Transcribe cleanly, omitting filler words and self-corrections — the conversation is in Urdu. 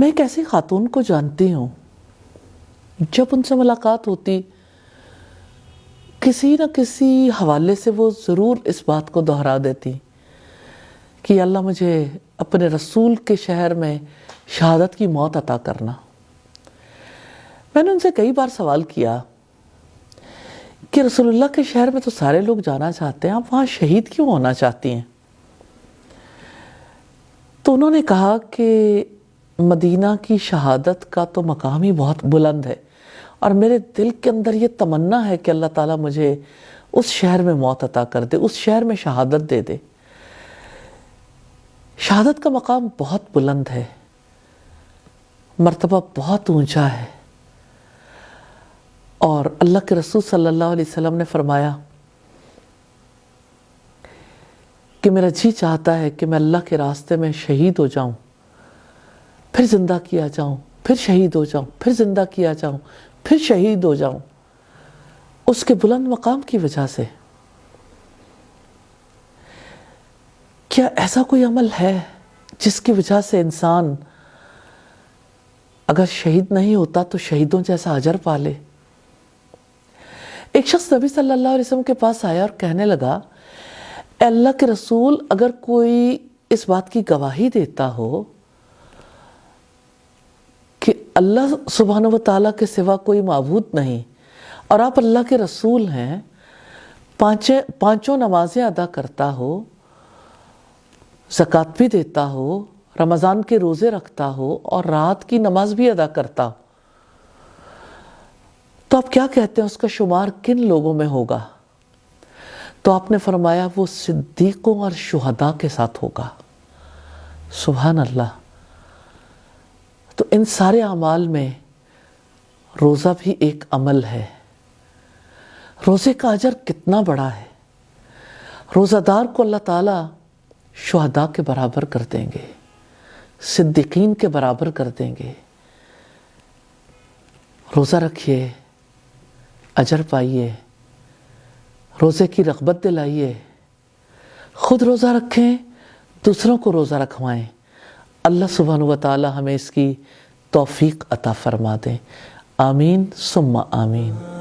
میں ایک ایسی خاتون کو جانتی ہوں، جب ان سے ملاقات ہوتی کسی نہ کسی حوالے سے وہ ضرور اس بات کو دہرا دیتی کہ اللہ مجھے اپنے رسول کے شہر میں شہادت کی موت عطا کرنا۔ میں نے ان سے کئی بار سوال کیا کہ رسول اللہ کے شہر میں تو سارے لوگ جانا چاہتے ہیں، آپ وہاں شہید کیوں ہونا چاہتی ہیں؟ تو انہوں نے کہا کہ مدینہ کی شہادت کا تو مقام ہی بہت بلند ہے، اور میرے دل کے اندر یہ تمنا ہے کہ اللہ تعالیٰ مجھے اس شہر میں موت عطا کر دے، اس شہر میں شہادت دے دے۔ شہادت کا مقام بہت بلند ہے، مرتبہ بہت اونچا ہے، اور اللہ کے رسول صلی اللہ علیہ وسلم نے فرمایا کہ میرا جی چاہتا ہے کہ میں اللہ کے راستے میں شہید ہو جاؤں، پھر زندہ کیا جاؤں، پھر شہید ہو جاؤں، پھر زندہ کیا جاؤں، پھر شہید ہو جاؤں، اس کے بلند مقام کی وجہ سے۔ کیا ایسا کوئی عمل ہے جس کی وجہ سے انسان اگر شہید نہیں ہوتا تو شہیدوں جیسا اجر پالے؟ ایک شخص نبی صلی اللہ علیہ وسلم کے پاس آیا اور کہنے لگا، اے اللہ کے رسول، اگر کوئی اس بات کی گواہی دیتا ہو کہ اللہ سبحانہ و تعالیٰ کے سوا کوئی معبود نہیں، اور آپ اللہ کے رسول ہیں، پانچوں نمازیں ادا کرتا ہو، زکوٰۃ بھی دیتا ہو، رمضان کے روزے رکھتا ہو، اور رات کی نماز بھی ادا کرتا ہو، تو آپ کیا کہتے ہیں اس کا شمار کن لوگوں میں ہوگا؟ تو آپ نے فرمایا وہ صدیقوں اور شہداء کے ساتھ ہوگا۔ سبحان اللہ۔ تو ان سارے اعمال میں روزہ بھی ایک عمل ہے۔ روزے کا اجر کتنا بڑا ہے! روزہ دار کو اللہ تعالیٰ شہداء کے برابر کر دیں گے، صدیقین کے برابر کر دیں گے۔ روزہ رکھیے، اجر پائیے، روزے کی رغبت دلائیے، خود روزہ رکھیں، دوسروں کو روزہ رکھوائیں۔ اللہ سبحانہ و تعالی ہمیں اس کی توفیق عطا فرما دیں۔ آمین ثم آمین۔